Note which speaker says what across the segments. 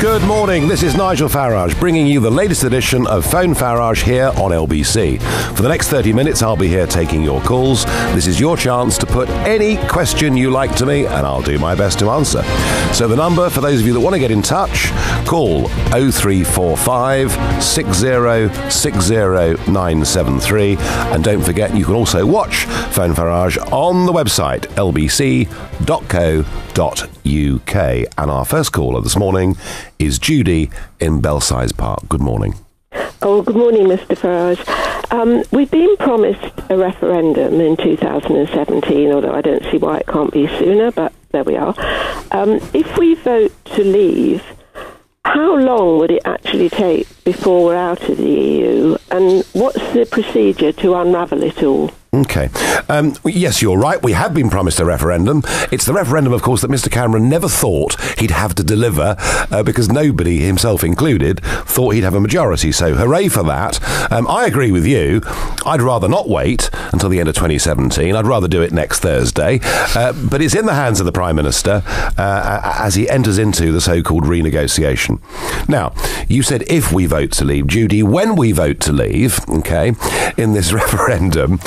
Speaker 1: Good morning, this is Nigel Farage, bringing you the latest edition of Phone Farage here on LBC. For the next 30 minutes, I'll be here taking your calls. This is your chance to put any question you like to me, and I'll do my best to answer. So the number, for those of you that want to get in touch, call 0345 6060973. And don't forget, you can also watch Phone Farage on the website, lbc.co.uk. And our first caller this morning is Judy in Belsize Park. Good morning.
Speaker 2: Oh, good morning, Mr. Farage. We've been promised a referendum in 2017, although I don't see why it can't be sooner, but there we are. If we vote to leave, how long would it actually take before we're out of the EU, and what's the procedure to unravel it all?
Speaker 1: Okay. Yes, you're right. We have been promised a referendum. It's the referendum, of course, that Mr. Cameron never thought he'd have to deliver because nobody, himself included, thought he'd have a majority. So hooray for that. I agree with you. I'd rather not wait until the end of 2017. I'd rather do it next Thursday. But it's in the hands of the Prime Minister as he enters into the so-called renegotiation. Now, you said if we vote to leave, Judy, when we vote to leave, okay, in this referendum,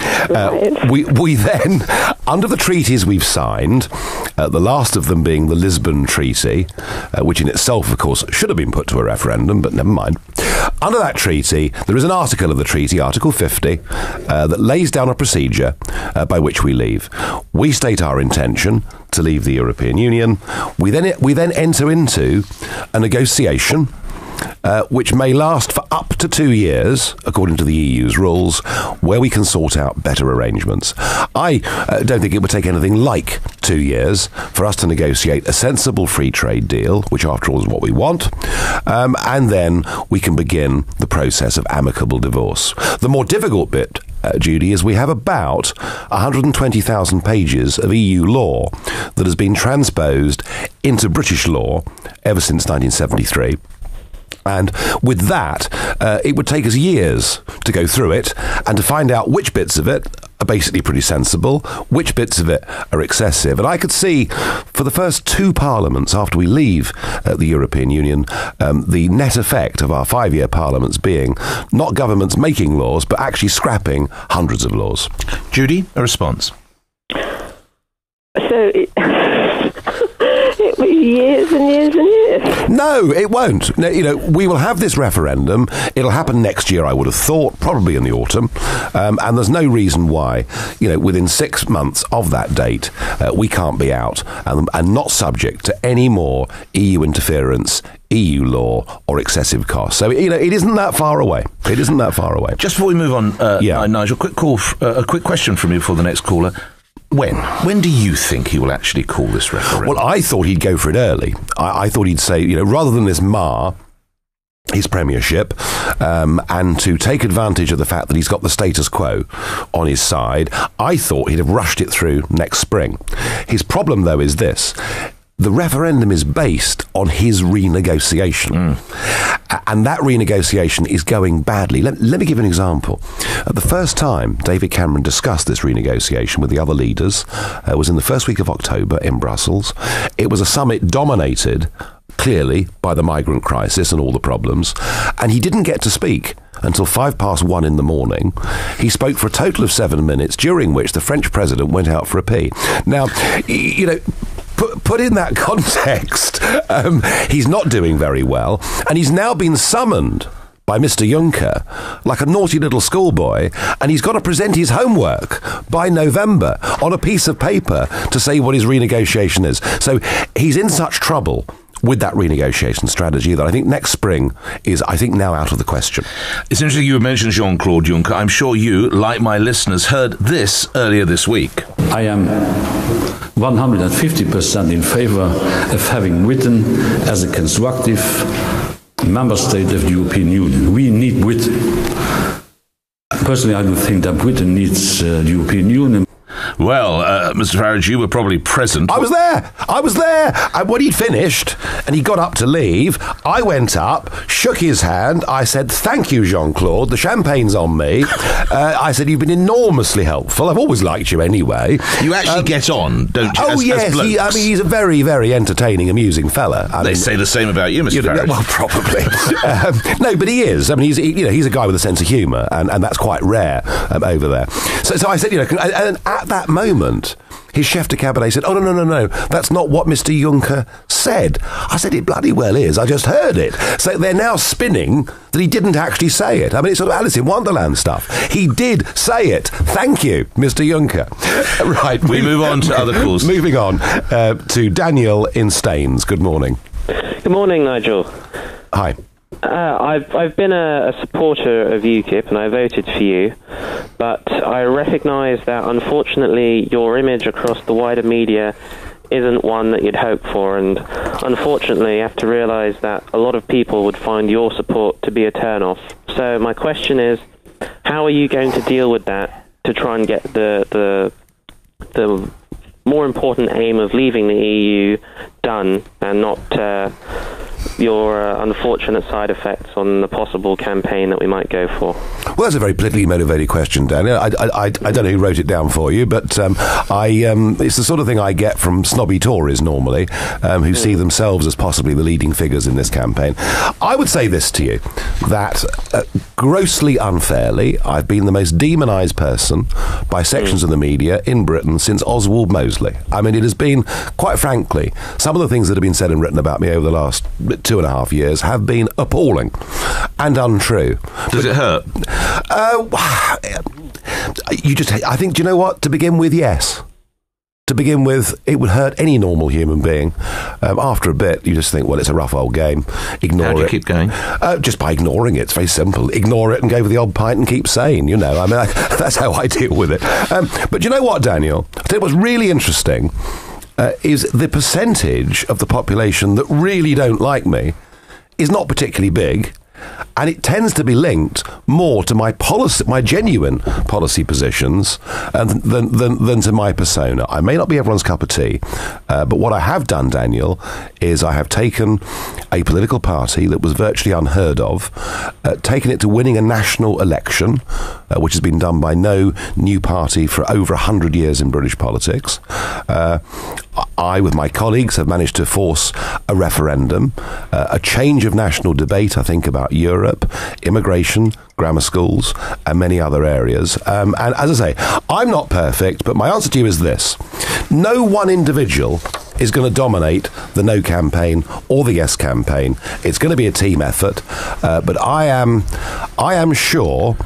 Speaker 1: we then, under the treaties we've signed, the last of them being the Lisbon Treaty, which in itself, of course, should have been put to a referendum, but never mind. Under that treaty, there is an article of the treaty, Article 50, that lays down a procedure by which we leave. We state our intention to leave the European Union. We then enter into a negotiation which may last for up to 2 years, according to the EU's rules, where we can sort out better arrangements. I don't think it would take anything like 2 years for us to negotiate a sensible free trade deal, which after all is what we want, and then we can begin the process of amicable divorce. The more difficult bit, Judy, is we have about 120,000 pages of EU law that has been transposed into British law ever since 1973. And with that, it would take us years to go through it and to find out which bits of it are basically pretty sensible, which bits of it are excessive. And I could see for the first 2 parliaments after we leave the European Union, the net effect of our 5-year parliaments being not governments making laws, but actually scrapping hundreds of laws.
Speaker 3: Judy, a response?
Speaker 2: So it will be years and years and years.
Speaker 1: No, it won't. No, we will have this referendum. It'll happen next year, I would have thought, probably in the autumn. And there's no reason why, within 6 months of that date, we can't be out and not subject to any more EU interference, EU law or excessive costs. So, it isn't that far away. It isn't that far away.
Speaker 3: Just before we move on, Nigel, a quick question from you before the next caller. When do you think he will actually call this referendum?
Speaker 1: Well, I thought he'd go for it early. I thought he'd say, rather than this his premiership, and to take advantage of the fact that he's got the status quo on his side, I thought he'd have rushed it through next spring. His problem, though, is this. The referendum is based on his renegotiation. And that renegotiation is going badly. Let me give an example. The first time David Cameron discussed this renegotiation with the other leaders was in the first week of October in Brussels. It was a summit dominated clearly by the migrant crisis and all the problems, and he didn't get to speak until 1:05 in the morning. He spoke for a total of 7 minutes, during which the French president went out for a pee. Now, put in that context, he's not doing very well, and he's now been summoned by Mr. Juncker like a naughty little schoolboy, and he's got to present his homework by November on a piece of paper to say what his renegotiation is. So he's in such trouble with that renegotiation strategy that I think next spring is, now out of the question.
Speaker 3: It's interesting you mentioned Jean-Claude Juncker. I'm sure you, like my listeners, heard this earlier this week.
Speaker 4: I am 150% in favour of having Britain as a constructive member state of the European Union. We need Britain. Personally, I don't think that Britain needs the European Union.
Speaker 3: Well, Mr. Farage, you were probably present.
Speaker 1: I was there. And when he'd finished and he got up to leave, I went up, shook his hand. I said, "Thank you, Jean-Claude. The champagne's on me." I said, "You've been enormously helpful. I've always liked you anyway."
Speaker 3: You actually get on, don't you?
Speaker 1: Oh, yes.
Speaker 3: As
Speaker 1: He's a very, very entertaining, amusing fella.
Speaker 3: They say the same about you, Mr. Farage.
Speaker 1: Well, probably. No, but he is. I mean, he's a guy with a sense of humour, and that's quite rare over there. So I said, and at that moment, his chef de cabinet said, "Oh, no, that's not what Mr. Juncker said." I said, "It bloody well is. I just heard it." So they're now spinning that he didn't actually say it. I mean, it's sort of Alice in Wonderland stuff. He did say it. Thank you, Mr. Juncker. Right.
Speaker 3: We move on to other calls.
Speaker 1: Moving on to Daniel in Staines. Good morning.
Speaker 5: Good morning, Nigel.
Speaker 1: Hi.
Speaker 5: I've been a supporter of UKIP and I voted for you, but I recognise that unfortunately your image across the wider media isn't one that you'd hope for, and unfortunately you have to realise that a lot of people would find your support to be a turn-off. So my question is, how are you going to deal with that to try and get the more important aim of leaving the EU done, and not your unfortunate side effects on the possible campaign that we might go for?
Speaker 1: Well, that's a very politically motivated question, Daniel. I don't know who wrote it down for you, but it's the sort of thing I get from snobby Tories normally, who see themselves as possibly the leading figures in this campaign. I would say this to you, that grossly unfairly, I've been the most demonised person by sections of the media in Britain since Oswald Mosley. I mean, it has been, quite frankly, some of the things that have been said and written about me over the last 2.5 years have been appalling and untrue.
Speaker 3: Does it hurt?
Speaker 1: I think, do you know what? To begin with, yes. To begin with, it would hurt any normal human being. After a bit, you just think, well, it's a rough old game. Ignore it.
Speaker 3: How do you keep going?
Speaker 1: Just by ignoring it. It's very simple. Ignore it and go for the odd pint and keep sane, I mean, that's how I deal with it. But you know what, Daniel? I'll tell you what's really interesting is the percentage of the population that really don't like me is not particularly big. And it tends to be linked more to my policy, my genuine policy positions, than to my persona. I may not be everyone's cup of tea, but what I have done, Daniel, is I have taken a political party that was virtually unheard of, taken it to winning a national election, which has been done by no new party for over 100 years in British politics. I, with my colleagues, have managed to force a referendum, a change of national debate, I think, about Europe, immigration, grammar schools, and many other areas. And as I say, I'm not perfect, but my answer to you is this. No one individual is going to dominate the no campaign or the yes campaign. It's going to be a team effort. But I am sure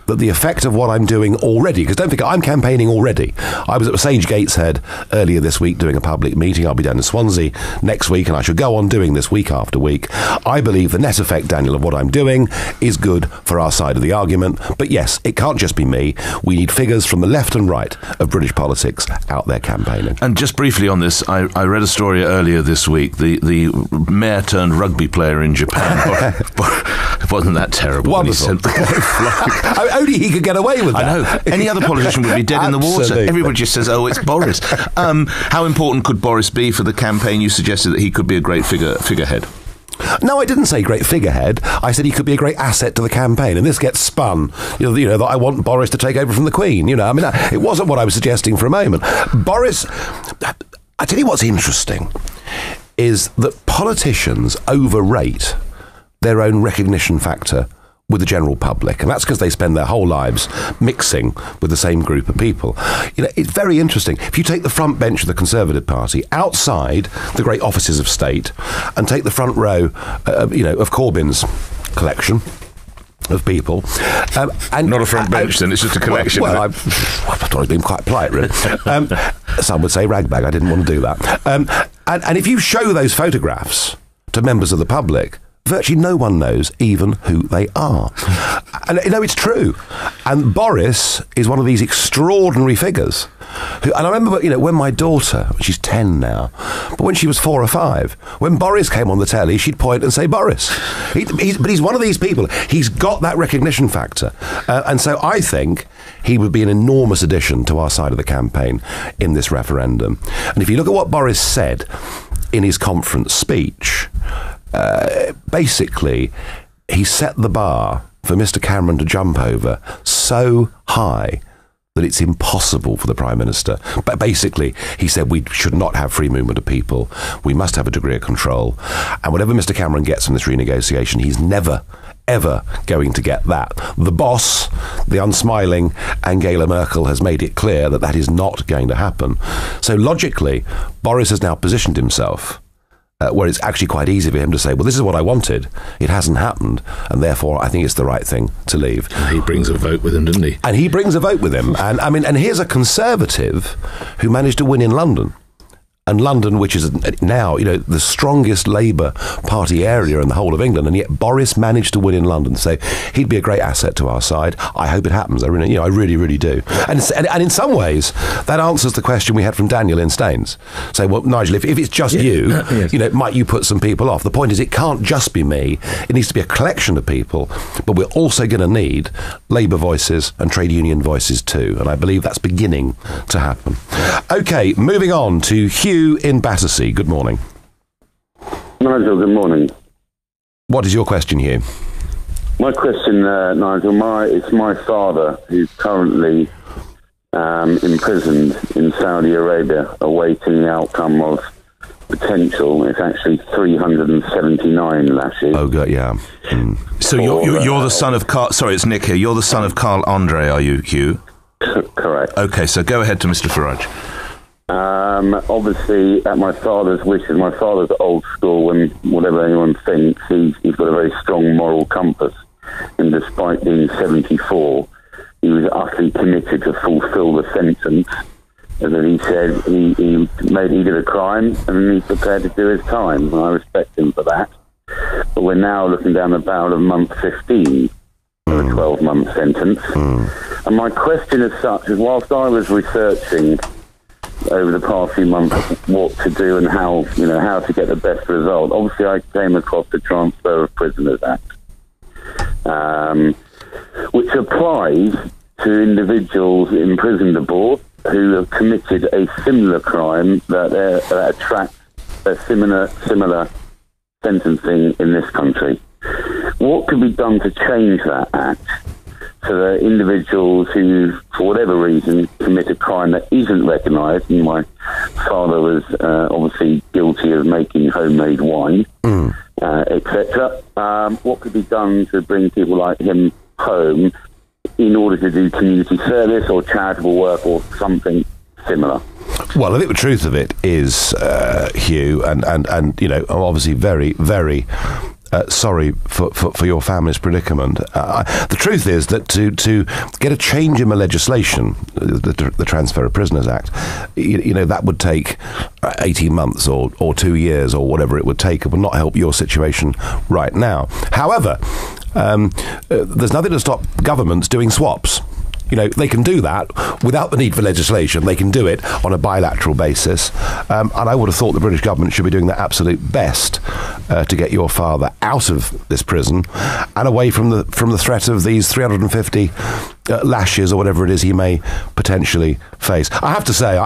Speaker 1: that the effect of what I'm doing already, because don't forget, I'm campaigning already. I was at Sage Gateshead earlier this week doing a public meeting. I'll be down in Swansea next week, and I shall go on doing this week after week. I believe the net effect, Daniel, of what I'm doing is good for our side of the argument. But yes, it can't just be me. We need figures from the left and right of British politics out there campaigning.
Speaker 3: And just briefly on this, I read a story earlier this week. The mayor turned rugby player in Japan. Wasn't that terrible?
Speaker 1: Wonderful. Only he could get away with that.
Speaker 3: I know. Any other politician would be dead in the water. Everybody just says, oh, it's Boris. How important could Boris be for the campaign? You suggested that he could be a great figurehead.
Speaker 1: No, I didn't say great figurehead. I said he could be a great asset to the campaign, and this gets spun. You know that I want Boris to take over from the Queen. It wasn't what I was suggesting for a moment. Boris, I tell you what's interesting is that politicians overrate their own recognition factor with the general public, and that's because they spend their whole lives mixing with the same group of people. It's very interesting. If you take the front bench of the Conservative Party outside the great offices of state and take the front row, of Corbyn's collection of people, and
Speaker 3: not a front bench, then it's just a collection.
Speaker 1: Well, I thought I was being quite polite, really. Some would say ragbag. I didn't want to do that. And if you show those photographs to members of the public, virtually no one knows even who they are. And it's true. And Boris is one of these extraordinary figures. And I remember, when my daughter, she's 10 now, but when she was 4 or 5, when Boris came on the telly, she'd point and say Boris. But he's one of these people. He's got that recognition factor. And so I think he would be an enormous addition to our side of the campaign in this referendum. And if you look at what Boris said in his conference speech, basically, he set the bar for Mr. Cameron to jump over so high that it's impossible for the Prime Minister. But basically, he said we should not have free movement of people. We must have a degree of control. And whatever Mr. Cameron gets from this renegotiation, he's never, ever going to get that. The boss, the unsmiling Angela Merkel, has made it clear that that is not going to happen. So logically, Boris has now positioned himself where it's actually quite easy for him to say, well, this is what I wanted. It hasn't happened, and therefore I think it's the right thing to leave.
Speaker 6: And he brings a vote with him, doesn't he?
Speaker 1: And he brings a vote with him. And and here's a Conservative who managed to win in London. And London, which is now, the strongest Labour Party area in the whole of England, and yet Boris managed to win in London. So he'd be a great asset to our side. I hope it happens. I really, really do. And in some ways, that answers the question we had from Daniel in Staines. So, well, Nigel, if it's just you, yes, might you put some people off? The point is, it can't just be me. It needs to be a collection of people, but we're also going to need Labour voices and trade union voices too. And I believe that's beginning to happen. OK, moving on to Hugh in Battersea. Good morning.
Speaker 7: Nigel, good morning.
Speaker 1: What is your question, Hugh?
Speaker 7: My question, Nigel, it's my father who's currently imprisoned in Saudi Arabia, awaiting the outcome of potential. It's actually 379 lashes.
Speaker 1: Oh, God, yeah.
Speaker 3: So you're the son of Carl... Sorry, it's Nick here. You're the son of Carl Andre, are you, Hugh?
Speaker 7: Correct.
Speaker 3: OK, so go ahead to Mr Farage.
Speaker 7: Obviously, at my father's wishes, my father's old school, and whatever anyone thinks, he's got a very strong moral compass. And despite being 74, he was utterly committed to fulfil the sentence. As he said, he did a crime, and he's prepared to do his time. And I respect him for that. But we're now looking down the barrel of month 15 for a 12-month sentence. And my question as such is, whilst I was researching over the past few months what to do and how to get the best result, obviously I came across the Transfer of Prisoners Act, which applies to individuals imprisoned abroad who have committed a similar crime that attracts a similar sentencing in this country. What can be done to change that act so that individuals who, for whatever reason, commit a crime that isn't recognised, and my father was obviously guilty of making homemade wine, etc., what could be done to bring people like him home in order to do community service or charitable work or something similar?
Speaker 1: Well, I think the truth of it is, Hugh, and I'm obviously very, very sorry for your family's predicament. The truth is that to get a change in the legislation, the Transfer of Prisoners Act, that would take 18 months or 2 years or whatever it would take. It would not help your situation right now. However, there's nothing to stop governments doing swaps. They can do that without the need for legislation. They can do it on a bilateral basis. And I would have thought the British government should be doing their absolute best to get your father out of this prison and away from the threat of these 350 lashes or whatever it is he may potentially face. I have to say,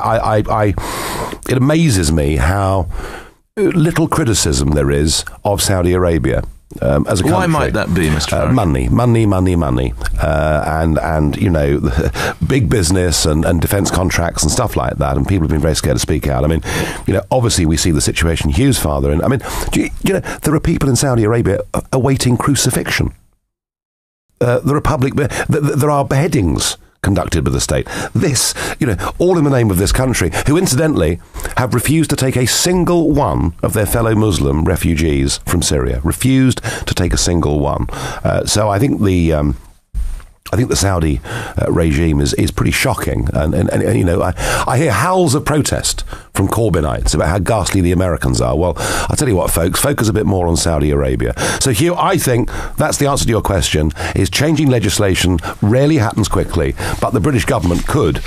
Speaker 1: it amazes me how little criticism there is of Saudi Arabia. As a country.
Speaker 3: Why might that be, Mr. Farage?
Speaker 1: Money. And big business and defence contracts and stuff like that. And people have been very scared to speak out. I mean, obviously we see the situation Hugh's father in. I mean, there are people in Saudi Arabia awaiting crucifixion. There are beheadings conducted by the state. This, all in the name of this country, who incidentally have refused to take a single one of their fellow Muslim refugees from Syria. Refused to take a single one. So I think I think the Saudi regime is pretty shocking. And you know, I hear howls of protest from Corbynites about how ghastly the Americans are. Well, I'll tell you what, folks, focus a bit more on Saudi Arabia. So, Hugh, I think that's the answer to your question, is changing legislation rarely happens quickly, but the British government could,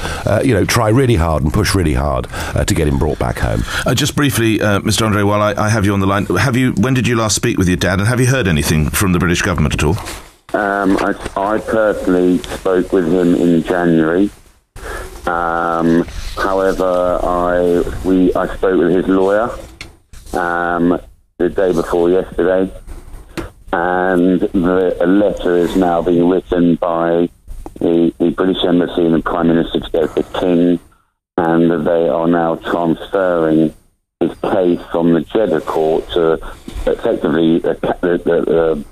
Speaker 1: try really hard and push really hard to get him brought back home.
Speaker 3: Just briefly, Mr. Andre, while I have you on the line, when did you last speak with your dad, and have you heard anything from the British government at all?
Speaker 7: I personally spoke with him in January. However, I spoke with his lawyer the day before yesterday, and a letter is now being written by the British Embassy and the Prime Minister to the King, and they are now transferring his case from the Jeddah court to effectively the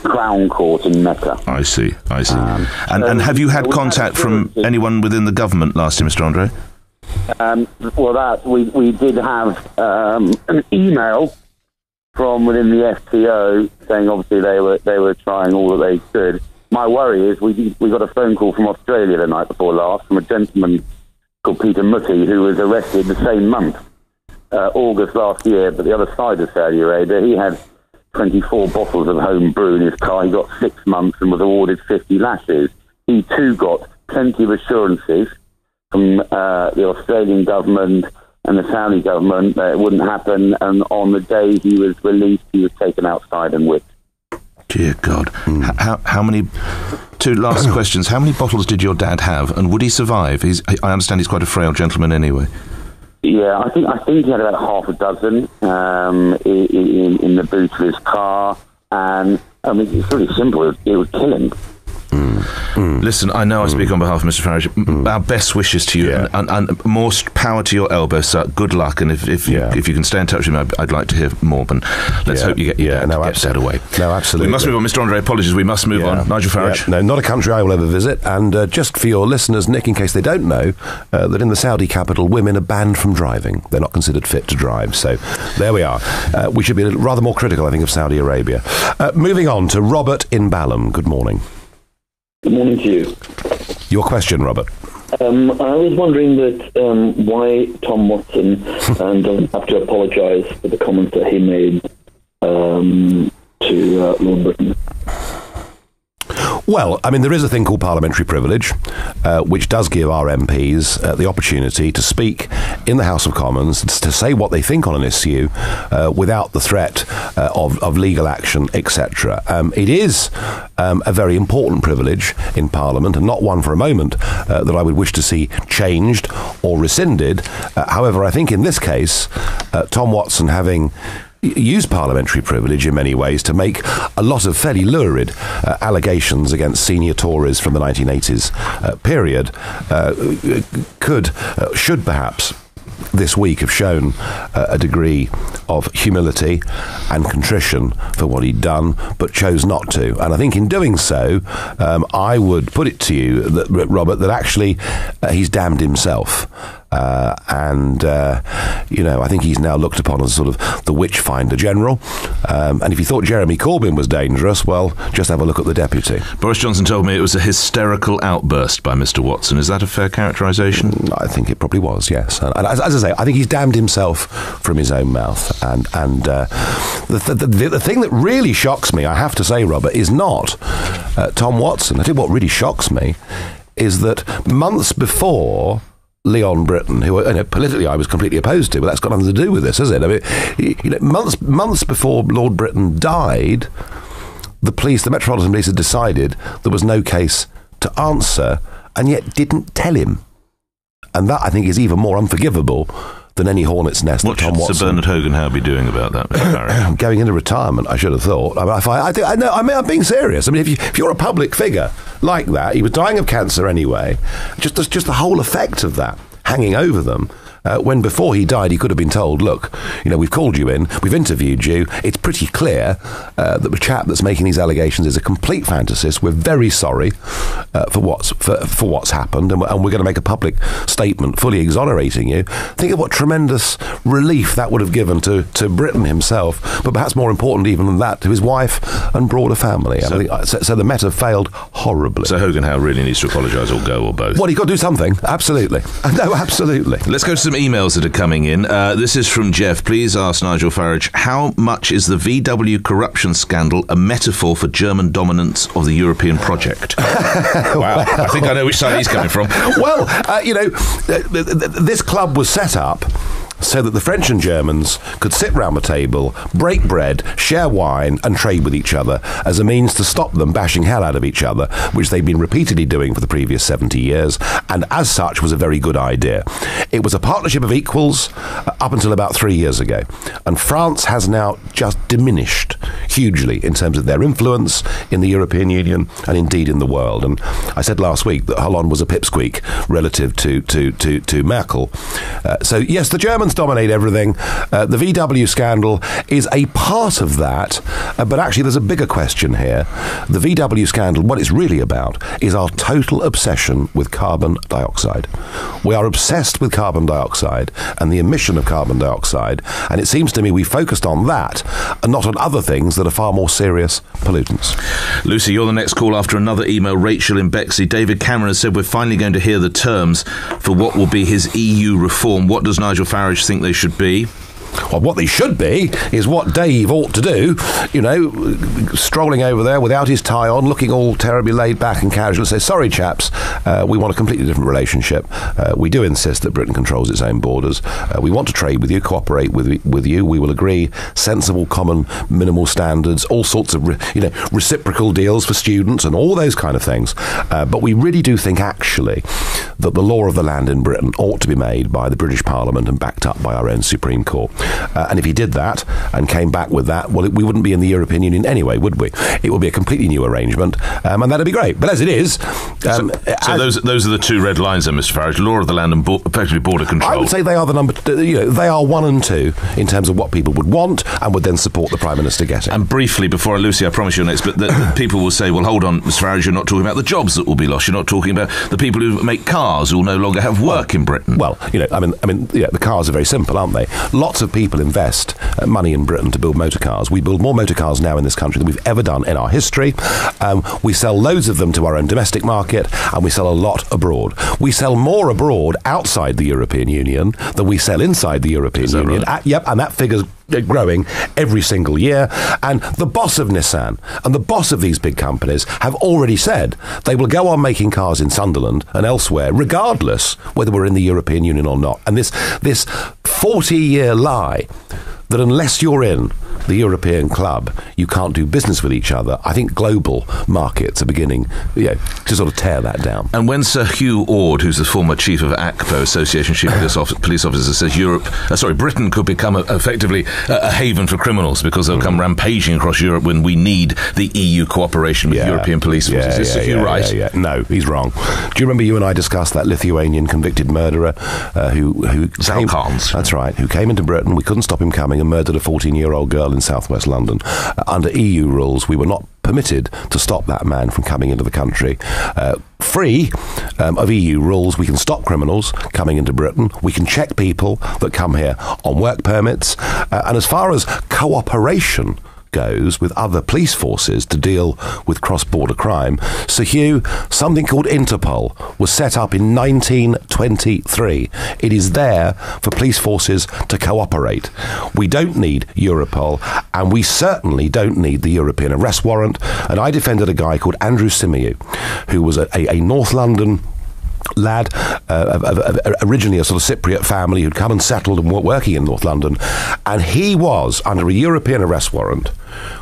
Speaker 7: Crown Court in Mecca.
Speaker 3: I see. And have you had contact from anyone within the government last year, Mr. Andre?
Speaker 7: We did have an email from within the FTO saying obviously they were trying all that they could. My worry is we got a phone call from Australia the night before last from a gentleman called Peter Mutti who was arrested the same month, August last year, but the other side of Saudi Arabia. He had 24 bottles of home brew in his car. He got 6 months and was awarded 50 lashes. He too got plenty of assurances from the Australian government and the Saudi government that it wouldn't happen, and on the day he was released, he was taken outside and whipped.
Speaker 3: Dear God. How many... Two last questions. How many bottles did your dad have, and would he survive? I understand he's quite a frail gentleman anyway.
Speaker 7: Yeah, I think he had about half a dozen in the boot of his car, and I mean, it's really simple. It would kill him.
Speaker 3: Listen, I know I speak on behalf of Mr. Farage. Our best wishes to you, and more power to your elbow, sir. Good luck, and if you can stay in touch with me, I'd like to hear more. But let's hope you get that away.
Speaker 1: No, absolutely.
Speaker 3: We must move on, Mr. Andre. Apologies, we must move on. Nigel Farage.
Speaker 1: No, not a country I will ever visit. And just for your listeners, Nick, in case they don't know, that in the Saudi capital, women are banned from driving. They're not considered fit to drive. So there we are. We should be rather more critical, I think, of Saudi Arabia. Moving on to Robert in Balham. Good morning.
Speaker 8: Good morning to you.
Speaker 1: Your question, Robert.
Speaker 8: I was wondering that why Tom Watson doesn't have to apologise for the comments that he made to Lord Britain.
Speaker 1: Well, I mean, there is a thing called parliamentary privilege, which does give our MPs the opportunity to speak in the House of Commons, to say what they think on an issue without the threat of legal action, etc. It is a very important privilege in Parliament, and not one for a moment that I would wish to see changed or rescinded. However, I think in this case, Tom Watson, having used parliamentary privilege in many ways to make a lot of fairly lurid allegations against senior Tories from the 1980s period, should perhaps this week have shown a degree of humility and contrition for what he'd done, but chose not to. And I think in doing so, I would put it to you, Robert, that actually he's damned himself. I think he's now looked upon as sort of the witch finder general. And if you thought Jeremy Corbyn was dangerous, well, just have a look at the deputy.
Speaker 3: Boris Johnson told me it was a hysterical outburst by Mr. Watson. Is that a fair characterisation?
Speaker 1: I think it probably was, yes. And as I say, I think he's damned himself from his own mouth. And the thing that really shocks me, I have to say, Robert, is not Tom Watson. I think what really shocks me is that months before Leon Britton, who politically I was completely opposed to, but that's got nothing to do with this, has it? I mean, months before Lord Britton died, the Metropolitan Police had decided there was no case to answer, and yet didn't tell him. And that, I think, is even more unforgivable than any hornet's nest that Tom Watson...
Speaker 3: What should Sir Bernard Hogan be doing about that, Mr. Farage?
Speaker 1: Going into retirement, I should have thought. I'm being serious. I mean, if you're a public figure like that, he was dying of cancer anyway, just the whole effect of that hanging over them, when before he died he could have been told, look, we've called you in, we've interviewed you, it's pretty clear that the chap that's making these allegations is a complete fantasist. We're very sorry for what's happened, and we're going to make a public statement fully exonerating you. Think of what tremendous relief that would have given to Britain himself, but perhaps more important even than that, to his wife and broader family. So the Met have failed horribly.
Speaker 3: So Hogan Howe really needs to apologise, or go, or both.
Speaker 1: Well, he's got to do something. Absolutely. No, absolutely.
Speaker 3: Let's go to some emails that are coming in. This is from Jeff. Please ask Nigel Farage, how much is the VW corruption scandal a metaphor for German dominance of the European project? Wow. I think I know which side he's coming from.
Speaker 1: Well, this club was set up so that the French and Germans could sit round the table, break bread, share wine and trade with each other as a means to stop them bashing hell out of each other, which they've been repeatedly doing for the previous 70 years, and as such was a very good idea. It was a partnership of equals up until about 3 years ago, and France has now just diminished hugely in terms of their influence in the European Union and indeed in the world. And I said last week that Hollande was a pipsqueak relative to Merkel. So yes, the Germans dominate everything. The VW scandal is a part of that, but actually there's a bigger question here. The VW scandal, what it's really about is our total obsession with carbon dioxide. We are obsessed with carbon dioxide and the emission of carbon dioxide, and it seems to me we focused on that and not on other things that are far more serious pollutants.
Speaker 3: Lucy, you're the next call after another email. Rachel in Bexley. David Cameron has said we're finally going to hear the terms for what will be his EU reform. What does Nigel Farage think they should be?
Speaker 1: Well, what they should be is what Dave ought to do, strolling over there without his tie on, looking all terribly laid back and casual, and say, sorry, chaps, we want a completely different relationship. We do insist that Britain controls its own borders. We want to trade with you, cooperate with you. We will agree sensible, common, minimal standards, all sorts of, reciprocal deals for students and all those kind of things. But we really do think, actually, that the law of the land in Britain ought to be made by the British Parliament and backed up by our own Supreme Court. And if he did that and came back with that, well, we wouldn't be in the European Union anyway, would we? It would be a completely new arrangement, and that'd be great. But as it is...
Speaker 3: So those are the two red lines then, Mr Farage, law of the land and effectively border control.
Speaker 1: I would say they are the number... they are 1 and 2 in terms of what people would want and would then support the Prime Minister getting.
Speaker 3: And briefly, before Lucy, I promise you're next, but the people will say, well, hold on, Mr Farage, you're not talking about the jobs that will be lost. You're not talking about the people who make cars who will no longer have work in Britain.
Speaker 1: Well, the cars are very simple, aren't they? Lots of people invest money in Britain to build motor cars. We build more motor cars now in this country than we've ever done in our history. We sell loads of them to our own domestic market, and we sell a lot abroad. We sell more abroad outside the European Union than we sell inside the European Union.
Speaker 3: Right?
Speaker 1: And that figure's growing every single year. And the boss of Nissan and the boss of these big companies have already said they will go on making cars in Sunderland and elsewhere, regardless whether we're in the European Union or not. And this 40-year lie that unless you're in the European club, you can't do business with each other. I think global markets are beginning to sort of tear that down.
Speaker 3: And when Sir Hugh Ord, who's the former chief of ACPO, Association of Chief Police Officers, says Britain could become effectively a haven for criminals because they'll come rampaging across Europe when we need the EU cooperation with European police forces. Is Sir Hugh right?
Speaker 1: Yeah. No, he's wrong. Do you remember you and I discussed that Lithuanian convicted murderer who
Speaker 3: That's
Speaker 1: right, who came into Britain, we couldn't stop him coming, and murdered a 14-year-old girl in southwest London. Under EU rules, we were not permitted to stop that man from coming into the country. Free of EU rules, we can stop criminals coming into Britain. We can check people that come here on work permits. And as far as cooperation goes with other police forces to deal with cross-border crime, Sir Hugh, something called Interpol was set up in 1923. It is there for police forces to cooperate. We don't need Europol, and we certainly don't need the European arrest warrant. And I defended a guy called Andrew Symeou, who was a North London lad, originally a sort of Cypriot family who'd come and settled and were working in North London, and he was under a European arrest warrant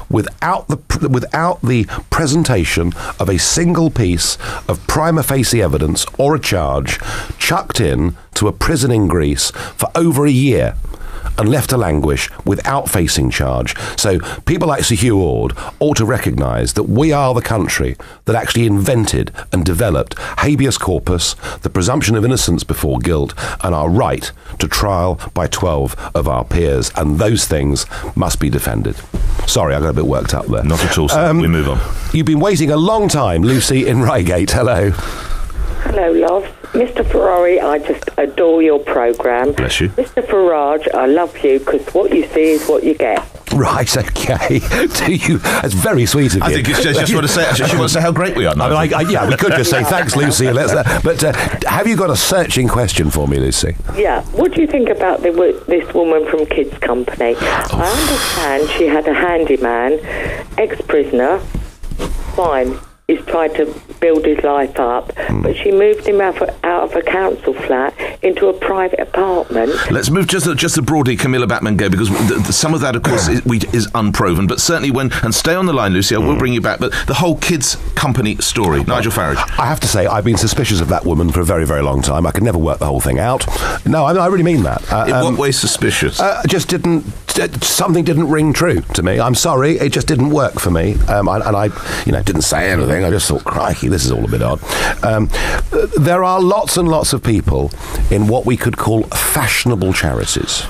Speaker 1: without the presentation of a single piece of prima facie evidence or a charge, chucked in to a prison in Greece for over a year. and left to languish without facing charge. So people like Sir Hugh Orde ought to recognise that we are the country that actually invented and developed habeas corpus, the presumption of innocence before guilt, and our right to trial by 12 of our peers. And those things must be defended. Sorry, I got a bit worked up there.
Speaker 3: Not at all, sir. We move on.
Speaker 1: You've been waiting a long time, Lucy in Reigate. Hello.
Speaker 9: Hello, love. Mr. Ferrari, I just adore your programme.
Speaker 3: Bless you.
Speaker 9: Mr. Farage, I love you because what you see is what you get.
Speaker 1: Right, okay. Do you? That's very sweet of you.
Speaker 3: I think it's just want to say. She wants to say how great we are.
Speaker 1: Yeah, we could just say thanks, Lucy. But have you got a searching question for me, Lucy?
Speaker 9: Yeah. What do you think about this woman from Kids Company? I understand she had a handyman, ex-prisoner. Fine. He's tried to build his life up, but she moved him out of a council flat into a private apartment.
Speaker 3: Let's move just to broadly Camilla Batman go, because some of that, of course, is unproven. But certainly and stay on the line, Lucy, I will bring you back. But the whole Kids Company story, Nigel Farage.
Speaker 1: I have to say, I've been suspicious of that woman for a very, very long time. I could never work the whole thing out. No, I really mean that.
Speaker 3: In what way suspicious?
Speaker 1: Something didn't ring true to me. I'm sorry, it just didn't work for me. And I didn't say anything. I just thought, crikey, this is all a bit odd. There are lots and lots of people in what we could call fashionable charities.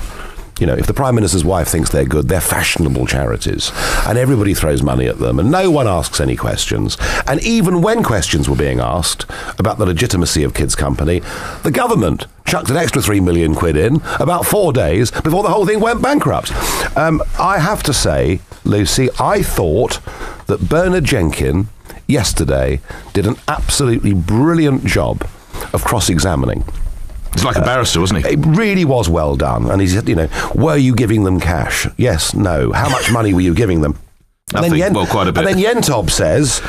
Speaker 1: If the Prime Minister's wife thinks they're good, they're fashionable charities. And everybody throws money at them, and no one asks any questions. And even when questions were being asked about the legitimacy of Kids Company, the government chucked an extra £3 million in about 4 days before the whole thing went bankrupt. I have to say, Lucy, I thought that Bernard Jenkin yesterday did an absolutely brilliant job of cross-examining.
Speaker 3: He's like a barrister, wasn't he?
Speaker 1: It really was well done. And he said, were you giving them cash? Yes, no. How much money were you giving them?
Speaker 3: Quite a bit.
Speaker 1: And then Yentob says,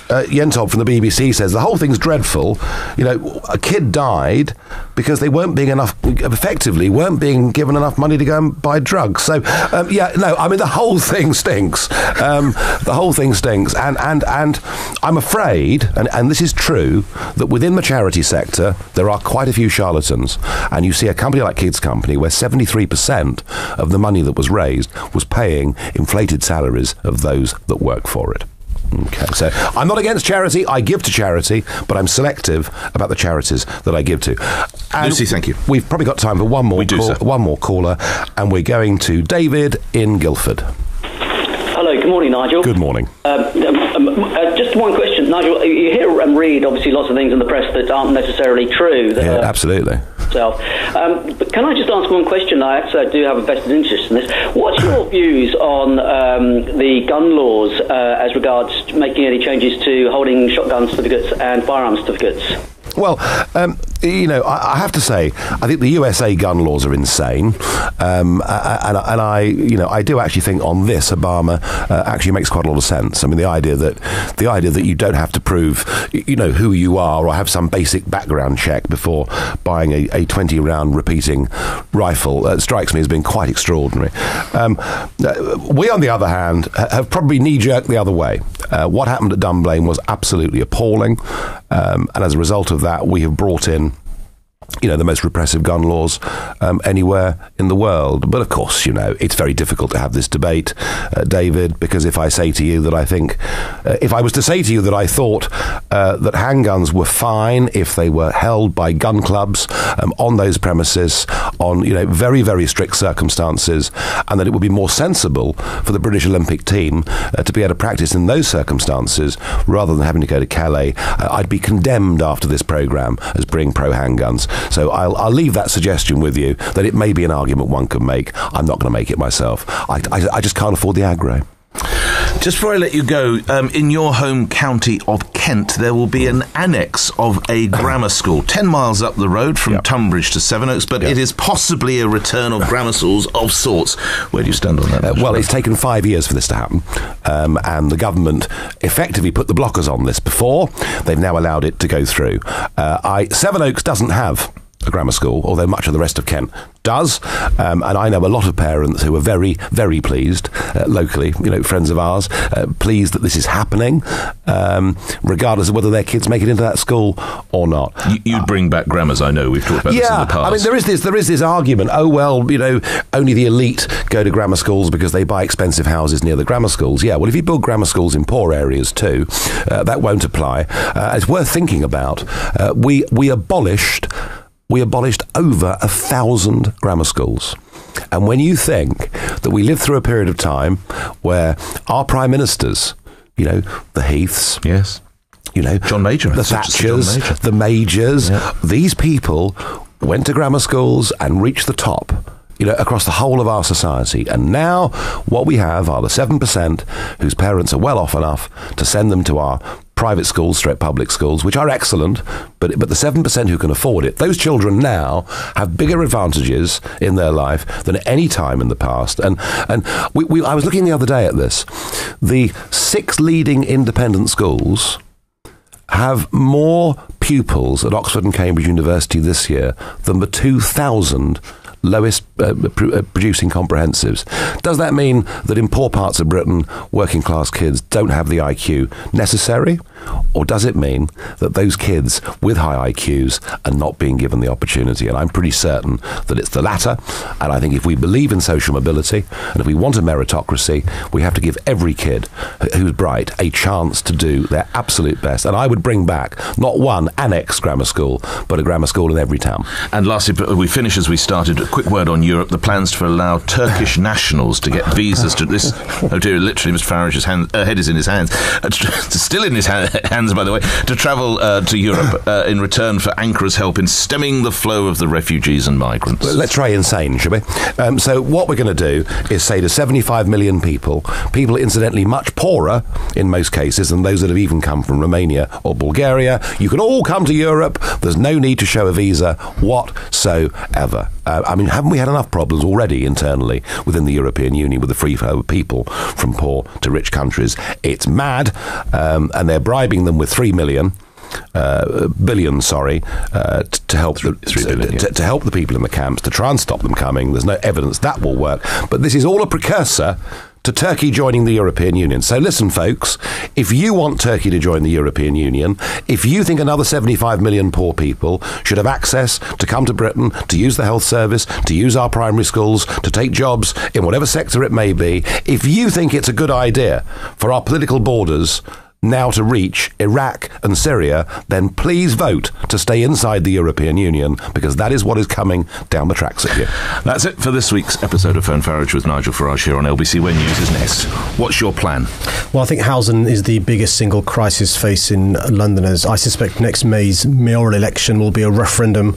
Speaker 1: Yentob from the BBC says, the whole thing's dreadful. A kid died because they weren't being given enough money to go and buy drugs. So, the whole thing stinks. The whole thing stinks. And I'm afraid, and this is true, that within the charity sector, there are quite a few charlatans. And you see a company like Kids Company where 73% of the money that was raised was paying inflated salaries of those that work for it. Okay, so I'm not against charity. I give to charity, but I'm selective about the charities that I give to. And
Speaker 3: Lucy, thank you.
Speaker 1: We've probably got time for one more caller, and we're going to David in Guildford.
Speaker 10: Hello, good morning, Nigel.
Speaker 1: Good morning.
Speaker 10: Just one question, Nigel. You hear and read, obviously, lots of things in the press that aren't necessarily true.
Speaker 1: Absolutely.
Speaker 10: But can I just ask one question? I do have a vested interest in this. What's your views on the gun laws as regards making any changes to holding shotgun certificates and firearms certificates?
Speaker 1: Well, I have to say, I think the USA gun laws are insane, and I do actually think on this Obama actually makes quite a lot of sense. I mean, the idea that you don't have to prove, who you are or have some basic background check before buying a 20-round repeating rifle strikes me as being quite extraordinary. We, on the other hand, have probably knee-jerked the other way. What happened at Dunblane was absolutely appalling, and as a result of that, we have brought in the most repressive gun laws anywhere in the world. But of course, it's very difficult to have this debate, David, because if I say to you that I think, if I was to say to you that I thought that handguns were fine if they were held by gun clubs on those premises on, very, very strict circumstances, and that it would be more sensible for the British Olympic team to be able to practice in those circumstances rather than having to go to Calais, I'd be condemned after this programme as being pro-handguns. So I'll leave that suggestion with you, that it may be an argument one could make. I'm not going to make it myself. I just can't afford the aggro.
Speaker 3: Just before I let you go, in your home county of Kent, there will be an annex of a grammar school 10 miles up the road from Tunbridge to Sevenoaks, but it is possibly a return of grammar schools of sorts. Where do you stand on that?
Speaker 1: Well, it's taken 5 years for this to happen, and the government effectively put the blockers on this before. They've now allowed it to go through. Sevenoaks doesn't have a grammar school, although much of the rest of Kent does. And I know a lot of parents who are very, very pleased locally, friends of ours, pleased that this is happening, regardless of whether their kids make it into that school or not.
Speaker 3: You'd bring back grammars, I know. We've talked about this in the past.
Speaker 1: I mean, there is this argument, only the elite go to grammar schools because they buy expensive houses near the grammar schools. Yeah, well, if you build grammar schools in poor areas too, that won't apply. It's worth thinking about. We abolished over 1,000 grammar schools. And when you think that we lived through a period of time where our prime ministers, the Heaths,
Speaker 3: yes, John Major,
Speaker 1: the Thatchers, the Majors, these people went to grammar schools and reached the top, across the whole of our society. And now what we have are the 7% whose parents are well off enough to send them to our private schools, public schools, which are excellent, but the 7% who can afford it, those children now have bigger advantages in their life than at any time in the past. And I was looking the other day at this. The 6 leading independent schools have more pupils at Oxford and Cambridge University this year than the 2,000 lowest producing comprehensives. Does that mean that in poor parts of Britain, working class kids don't have the IQ necessary? Or does it mean that those kids with high IQs are not being given the opportunity? And I'm pretty certain that it's the latter. And I think if we believe in social mobility and if we want a meritocracy, we have to give every kid who's bright a chance to do their absolute best. And I would bring back not one annex grammar school, but a grammar school in every town.
Speaker 3: And lastly, we finish as we started. A quick word on Europe. The plans to allow Turkish nationals to get visas to this. Oh dear, literally, Mr. Farage's head is in his hands. Still in his hands, by the way, to travel to Europe in return for Ankara's help in stemming the flow of the refugees and migrants.
Speaker 1: Let's try insane, shall we? So what we're going to do is say to 75 million people incidentally much poorer in most cases than those that have even come from Romania or Bulgaria, you can all come to Europe. There's no need to show a visa whatsoever. I mean, haven't we had enough problems already internally within the European Union with the free flow of people from poor to rich countries? It's mad, and they're bribing them with 3 billion to help to help the people in the camps, to try and stop them coming. There's no evidence that will work, but this is all a precursor to Turkey joining the European Union. So listen, folks, if you want Turkey to join the European Union, if you think another 75 million poor people should have access to come to Britain, to use the health service, to use our primary schools, to take jobs in whatever sector it may be, if you think it's a good idea for our political borders now to reach Iraq and Syria, then please vote to stay inside the European Union, because that is what is coming down the tracks at you.
Speaker 3: That's it for this week's episode of Phone Farage with Nigel Farage here on LBC, where news is next. What's your plan?
Speaker 11: Well, I think housing is the biggest single crisis facing Londoners. I suspect next May's mayoral election will be a referendum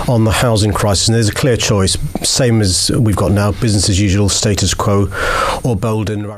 Speaker 11: on the housing crisis, and there's a clear choice, same as we've got now, business as usual, status quo, or bold and radical.